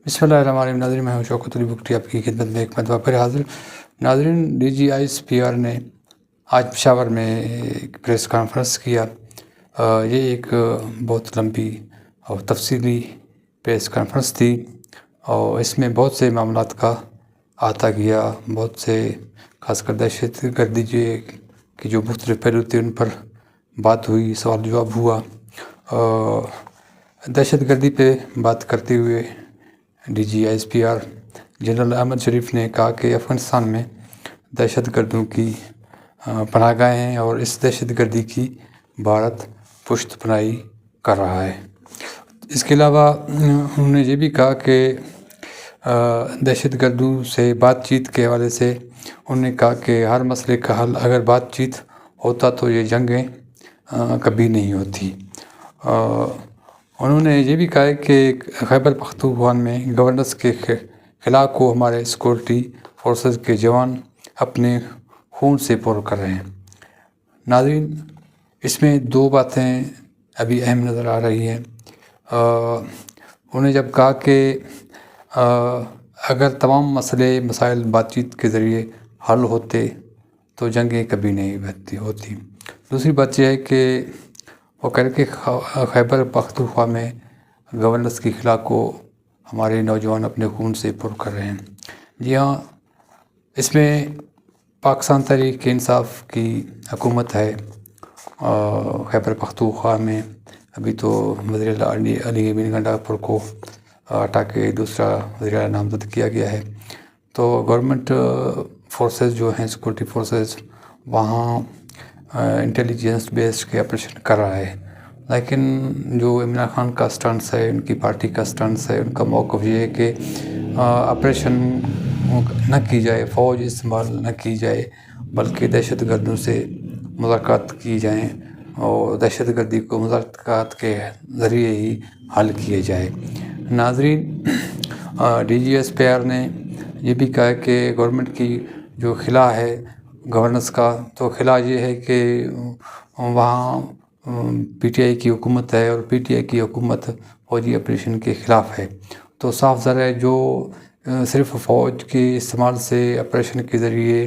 بسم اللہ الرحمن الرحیم۔ ناظرین، میں ہوں شوکت علی بگٹی، آپ کی خدمت میں ایک مرتبہ پھر حاضر۔ ناظرین، DGI نے آج پشاور میں ایک پریس کانفرنس کیا۔ یہ ایک بہت لمبی اور تفصیلی پریس کانفرنس تھی، اور اس میں بہت سے معاملات کا احاطہ کیا، بہت سے خاص کر دہشت گردی کی جو مختلف پہلو تھے ان پر بات ہوئی، سوال جواب ہوا۔ دہشت گردی پہ بات کرتے ہوئے DGI جنرل احمد شریف نے کہا کہ افغانستان میں دہشت گردوں کی پناہ گاہیں ہیں اور اس دہشت گردی کی بھارت پشت پناہی کر رہا ہے۔ اس کے علاوہ انہوں نے یہ بھی کہا کہ دہشت گردوں سے بات چیت کے حوالے سے انہوں نے کہا کہ ہر مسئلے کا حل اگر بات چیت ہوتا تو یہ جنگیں کبھی نہیں ہوتی۔ انہوں نے یہ بھی کہا کہ خیبر پختونخوا میں گورننس کے خلا کو ہمارے سیکورٹی فورسز کے جوان اپنے خون سے پور کر رہے ہیں۔ ناظرین، اس میں دو باتیں ابھی اہم نظر آ رہی ہیں۔ انہوں نے جب کہا کہ اگر تمام مسائل بات چیت کے ذریعے حل ہوتے تو جنگیں کبھی نہیں ہوتی۔ دوسری بات یہ ہے کہ وہ کہہ رہے کہ خیبر پختونخوا میں گورننس کی خلا کو ہمارے نوجوان اپنے خون سے پر کر رہے ہیں۔ جی ہاں، اس میں پاکستان تحریک انصاف کی حکومت ہے خیبر پختونخوا میں۔ ابھی تو وزیر اعلیٰ علی امین گنڈاپور کو ہٹا کے دوسرا وزیر اعلیٰ نامزد کیا گیا ہے۔ تو گورنمنٹ فورسز جو ہیں، سیکورٹی فورسز، وہاں انٹیلیجنس بیسڈ کے آپریشن کر رہا ہے، لیکن جو عمران خان کا سٹانس ہے، ان کی پارٹی کا سٹانس ہے، ان کا موقف یہ ہے کہ آپریشن نہ کی جائے، فوج استعمال نہ کی جائے، بلکہ دہشت گردوں سے مذاکرات کی جائیں اور دہشت گردی کو مذاکرات کے ذریعے ہی حل کیے جائے۔ ناظرین، DGI نے یہ بھی کہا کہ گورنمنٹ کی جو خلا ہے گورننس کا، تو خلا یہ ہے کہ وہاں PTI کی حکومت ہے اور PTI کی حکومت فوجی آپریشن کے خلاف ہے۔ تو صاف ظاہر ہے جو صرف فوج کے استعمال سے آپریشن کے ذریعے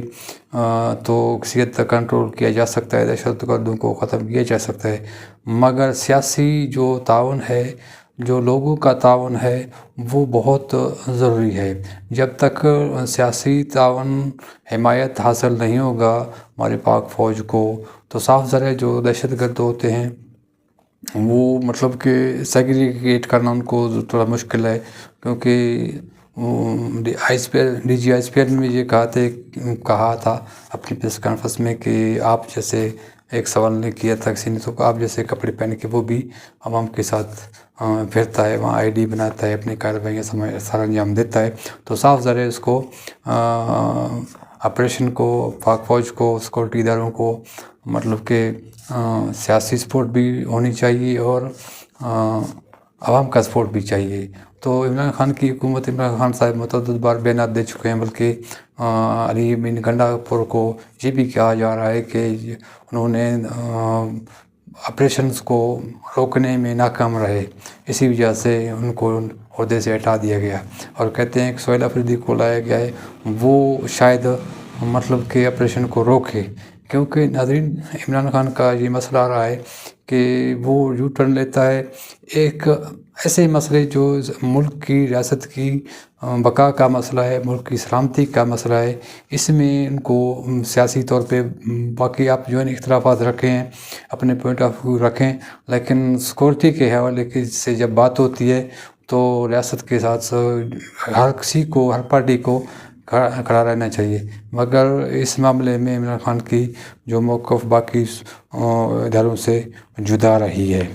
تو کسی حد تک کنٹرول کیا جا سکتا ہے، دہشت گردوں کو ختم کیا جا سکتا ہے، مگر سیاسی جو تعاون ہے، جو لوگوں کا تعاون ہے، وہ بہت ضروری ہے۔ جب تک سیاسی تعاون حمایت حاصل نہیں ہوگا ہمارے پاک فوج کو، تو صاف ظاہر ہے جو دہشت گرد ہوتے ہیں وہ مطلب کہ سیگریگیٹ کرنا ان کو تھوڑا مشکل ہے، کیونکہ DGI نے یہ کہا تھا اپنی پریس کانفرنس میں کہ آپ جیسے ایک سوال نے کیا تھا کسی نے، تو آپ جیسے کپڑے پہن کے وہ بھی عوام کے ساتھ پھرتا ہے، وہاں ID بناتا ہے، اپنی کارروائیاں سارا انجام دیتا ہے۔ تو صاف ظاہر ہے اس کو آپریشن کو، پاک فوج کو، سیکورٹی اداروں کو مطلب کہ سیاسی سپورٹ بھی ہونی چاہیے اور عوام کا سپورٹ بھی چاہیے۔ تو عمران خان کی حکومت، عمران خان صاحب متعدد بار بیانات دے چکے ہیں، بلکہ علی امین گنڈاپور کو یہ بھی کہا جا رہا ہے کہ انہوں نے آپریشنز کو روکنے میں ناکام رہے، اسی وجہ سے ان کو عہدے سے ہٹا دیا گیا، اور کہتے ہیں کہ سہیل آفریدی کو لایا گیا ہے، وہ شاید مطلب کہ آپریشن کو روکے۔ کیونکہ ناظرین، عمران خان کا یہ مسئلہ آ رہا ہے کہ وہ یو ٹرن لیتا ہے ایک ایسے مسئلے جو ملک کی ریاست کی بقا کا مسئلہ ہے، ملک کی سلامتی کا مسئلہ ہے، اس میں ان کو سیاسی طور پہ باقی آپ جو ہے اختلافات رکھیں، اپنے پوائنٹ آف ویو رکھیں، لیکن سیکورٹی کے حوالے سے جب بات ہوتی ہے تو ریاست کے ساتھ ہر کسی کو، ہر پارٹی کو کھڑا رہنا چاہیے، مگر اس معاملے میں عمران خان کی جو موقف باقی اداروں سے جدا رہی ہے۔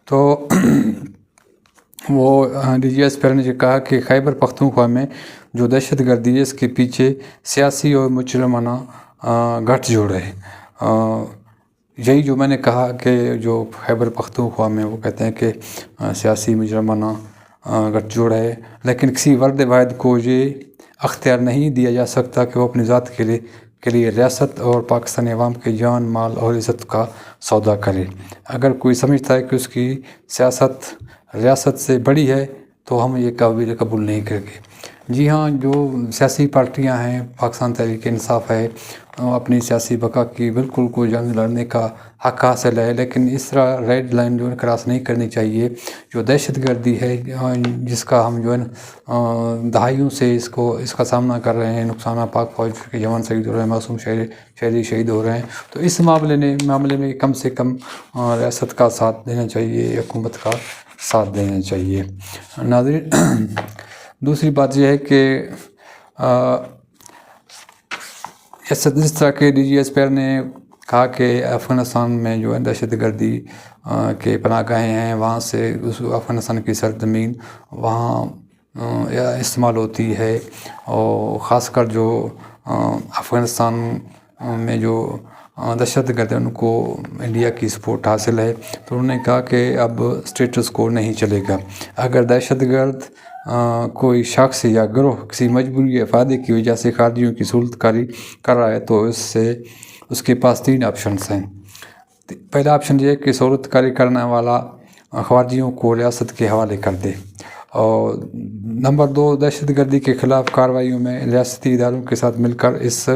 تو وہ DGI نے یہ کہا کہ خیبر پختونخوا میں جو دہشت گردی ہے اس کے پیچھے سیاسی اور مجرمانہ گٹھ جوڑ ہے۔ یہی جو میں نے کہا کہ جو خیبر پختونخوا میں وہ کہتے ہیں کہ سیاسی مجرمانہ گٹھ جوڑ ہے، لیکن کسی فرد واحد کو یہ اختیار نہیں دیا جا سکتا کہ وہ اپنی ذات کے لیے ریاست اور پاکستانی عوام کے جان، مال اور عزت کا سودا کرے۔ اگر کوئی سمجھتا ہے کہ اس کی سیاست ریاست سے بڑی ہے تو ہم یہ قبول نہیں کریں گے۔ جی ہاں، جو سیاسی پارٹیاں ہیں، پاکستان تحریک انصاف ہے، اپنی سیاسی بقا کی بالکل کوئی جنگ لڑنے کا حق حاصل ہے، لیکن اس طرح ریڈ لائن جو ہے کراس نہیں کرنی چاہیے۔ جو دہشت گردی ہے، جس کا ہم جو ہے دہائیوں سے اس کا سامنا کر رہے ہیں، نقصانات پاک فوج کے جوان شہید ہو رہے ہیں، معصوم شہری شہید ہو رہے ہیں، تو اس معاملے میں کم سے کم ریاست کا ساتھ دینا چاہیے، حکومت کا ساتھ دینا چاہیے۔ ناظرین، دوسری بات یہ ہے کہ جس طرح کے ڈی جی ایسپر نے کہا کہ افغانستان میں جو ہے دہشت گردی کے پناہ گاہیں ہیں، وہاں سے افغانستان کی سرزمین وہاں استعمال ہوتی ہے، اور خاص کر جو افغانستان میں جو دہشت گرد ہیں ان کو انڈیا کی سپورٹ حاصل ہے، تو انہوں نے کہا کہ اب اسٹیٹس کو نہیں چلے گا۔ اگر دہشت گرد کوئی شخص یا گروہ کسی مجبوری یا فائدے کی وجہ سے خارجیوں کی صورت کاری کر رہا ہے تو اس کے پاس 3 آپشنس ہیں۔ پہلا آپشن یہ ہے کہ صورت کاری کرنے والا خارجیوں کو ریاست کے حوالے کر دے، اور نمبر 2، دہشت گردی کے خلاف کارروائیوں میں ریاستی اداروں کے ساتھ مل کر اس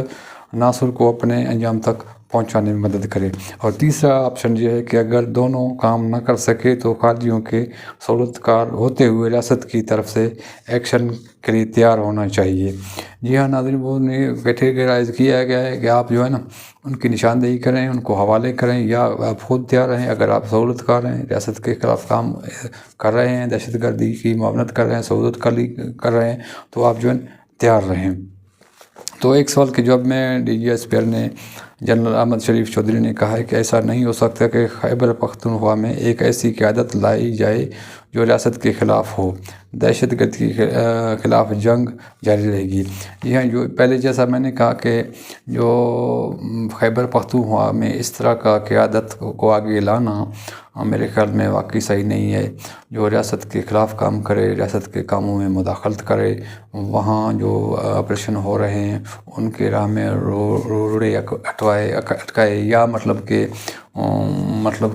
ناصر کو اپنے انجام تک پہنچانے میں مدد کرے، اور تیسرا آپشن یہ ہے کہ اگر دونوں کام نہ کر سکے تو خارجیوں کے صورت کار ہوتے ہوئے ریاست کی طرف سے ایکشن کے لیے تیار ہونا چاہیے۔ جی ہاں ناظرین، وہ نے کیٹیگرائز کیا گیا ہے کہ آپ جو ہے نا ان کی نشاندہی کریں، ان کو حوالے کریں، یا آپ خود تیار رہیں۔ اگر آپ صورت کار ہیں، ریاست کے خلاف کام کر رہے ہیں، دہشت گردی کی معاونت کر رہے ہیں، صورت کاری کر رہے ہیں، تو آپ جو ہے تیار رہیں۔ تو ایک سوال کے جواب میں ڈی جی ایسپر نے جنرل احمد شریف چودھری نے کہا ہے کہ ایسا نہیں ہو سکتا کہ خیبر پختونخوا میں ایک ایسی قیادت لائی جائے جو ریاست کے خلاف ہو۔ دہشت گردی کے خلاف جنگ جاری رہے گی۔ جی ہاں، جو پہلے جیسا میں نے کہا کہ جو خیبر پختونخوا میں اس طرح کا قیادت کو آگے لانا میرے خیال میں واقعی صحیح نہیں ہے۔ جو ریاست کے خلاف کام کرے، ریاست کے کاموں میں مداخلت کرے، وہاں جو آپریشن ہو رہے ہیں ان کے راہ میں روڑے اٹکائے، یا مطلب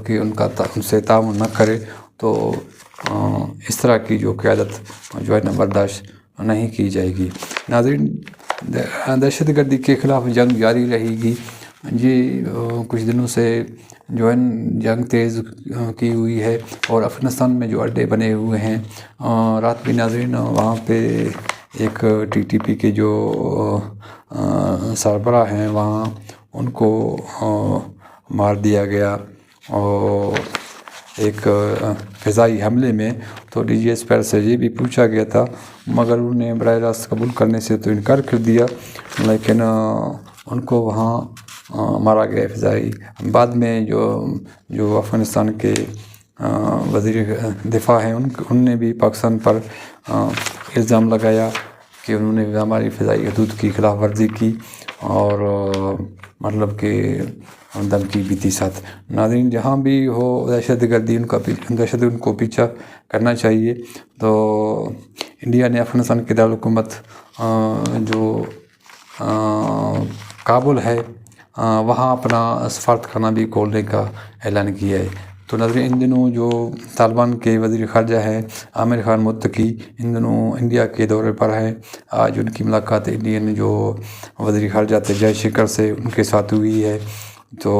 کہ ان سے تعاون نہ کرے، تو اس طرح کی جو قیادت جو ہے نا برداشت نہیں کی جائے گی۔ ناظرین، دہشت گردی کے خلاف جنگ جاری رہے گی۔ جی کچھ دنوں سے جو ہے جنگ تیز کی ہوئی ہے، اور افغانستان میں جو اڈے بنے ہوئے ہیں، رات بھی ناظرین وہاں پہ ایک ٹی ٹی پی کے جو سربراہ ہیں وہاں ان کو مار دیا گیا، اور ایک فضائی حملے میں۔ تو ڈی جی ایسپر سے یہ بھی پوچھا گیا تھا، مگر انہوں نے براہ راست قبول کرنے سے تو انکار کر دیا، لیکن ان کو وہاں مارا گیا فضائی۔ بعد میں جو افغانستان کے وزیر دفاع ہیں ان نے بھی پاکستان پر الزام لگایا کہ انہوں نے ہماری فضائی حدود کی خلاف ورزی کی، اور مطلب کہ دھمکی بھی تھی ساتھ۔ ناظرین، جہاں بھی ہو دہشت گردی ان کو پیچھا کرنا چاہیے۔ تو انڈیا نے افغانستان کے دارالحکومت جو کابل ہے وہاں اپنا سفارتخانہ بھی کھولنے کا اعلان کیا ہے۔ تو ناظرین، ان دنوں جو طالبان کے وزیر خارجہ ہیں عامر خان متقی ان دنوں انڈیا کے دورے پر ہیں۔ آج ان کی ملاقات انڈین جو وزیر خارجہ تھے جے شیکھر سے ان کے ساتھ ہوئی ہے۔ تو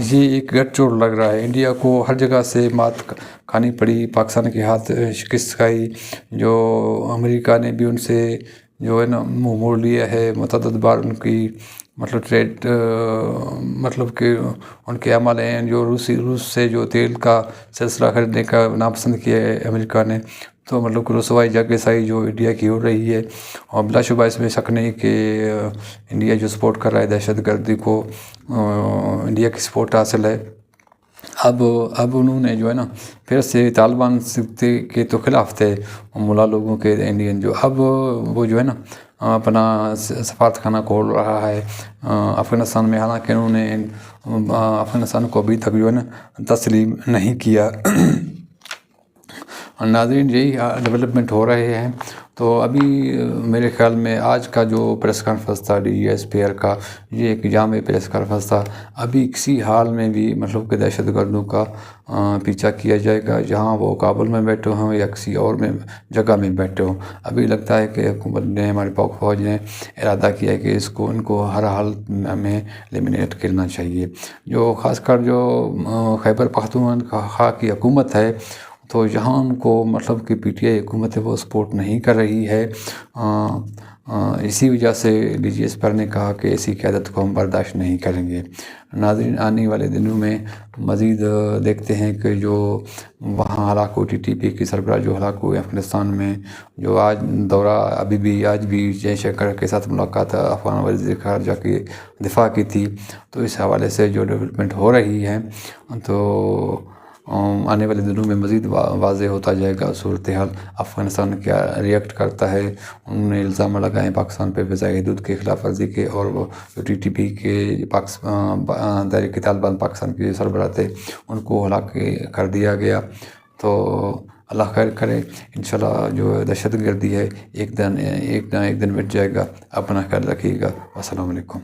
یہ ایک گٹھ چوڑ لگ رہا ہے، انڈیا کو ہر جگہ سے مات کھانی پڑی، پاکستان کے ہاتھ شکست کھائی، جو امریکہ نے بھی ان سے جو ہے نا منہ موڑ لیا ہے، متعدد بار ان کی ٹریڈ کہ ان کے عمل ہیں، جو روس سے جو تیل کا سلسلہ خریدنے کا ناپسند کیا ہے امریکہ نے، تو رسوائی جاگسائی جو انڈیا کی ہو رہی ہے، اور بلا شبہ اس میں شک نہیں کہ انڈیا جو سپورٹ کر رہا ہے دہشت گردی کو، انڈیا کی سپورٹ حاصل ہے۔ اب انہوں نے جو ہے نا پھر سے طالبان کے تو خلاف تھے ملا لوگوں کے انڈین، جو اب وہ جو ہے نا اپنا سفارتخانہ کھول رہا ہے افغانستان میں، حالانکہ انہوں نے افغانستان کو ابھی تک جو ہے نا تسلیم نہیں کیا۔ اور ناظرین یہی ڈیولپمنٹ ہو رہے ہیں. تو ابھی میرے خیال میں آج کا جو پریس کانفرنس تھا D G S P L کا، یہ ایک جامع پریس کانفرنس تھا. ابھی کسی حال میں بھی مطلب کہ دہشت گردوں کا پیچھا کیا جائے گا، جہاں وہ کابل میں بیٹھے ہوں یا کسی اور میں جگہ میں بیٹھے ہوں. ابھی لگتا ہے کہ حکومت نے، ہماری پاک فوج نے ارادہ کیا ہے کہ ان کو ہر حالت میں ایلیمنیٹ کرنا چاہیے. جو خاص کر جو خیبر پختونخوا کی حکومت ہے، تو یہاں ان کو مطلب کہ پی ٹی آئی حکومت ہے وہ سپورٹ نہیں کر رہی ہے. اسی وجہ سے ڈی جی ایس پر نے کہا کہ ایسی قیادت کو ہم برداشت نہیں کریں گے. ناظرین آنے والے دنوں میں مزید دیکھتے ہیں کہ جو وہاں ہلاک ہوئی ٹی پی کی سربراہ جو ہلاک ہوئے افغانستان میں، جو آج دورہ آج بھی جے شنکر کے ساتھ ملاقات افغان وزیر خارجہ کی دفاع کی تھی. تو اس حوالے سے جو ڈیولپمنٹ ہو رہی ہے، تو آنے والے دنوں میں مزید واضح ہوتا جائے گا صورتحال. افغانستان کیا ریئیکٹ کرتا ہے. انہوں نے الزام لگائے پاکستان پہ فضائی حدود کی خلاف ورزی کے، اور وہ ٹی ٹی پی کے تحریک طالبان پاکستان کے سربراہ تھے، ان کو ہلاک کر دیا گیا. تو اللہ خیر کرے. انشاءاللہ جو دہشت گردی ہے ایک نہ ایک دن مٹ جائے گا. اپنا خیال رکھیے گا. السلام علیکم.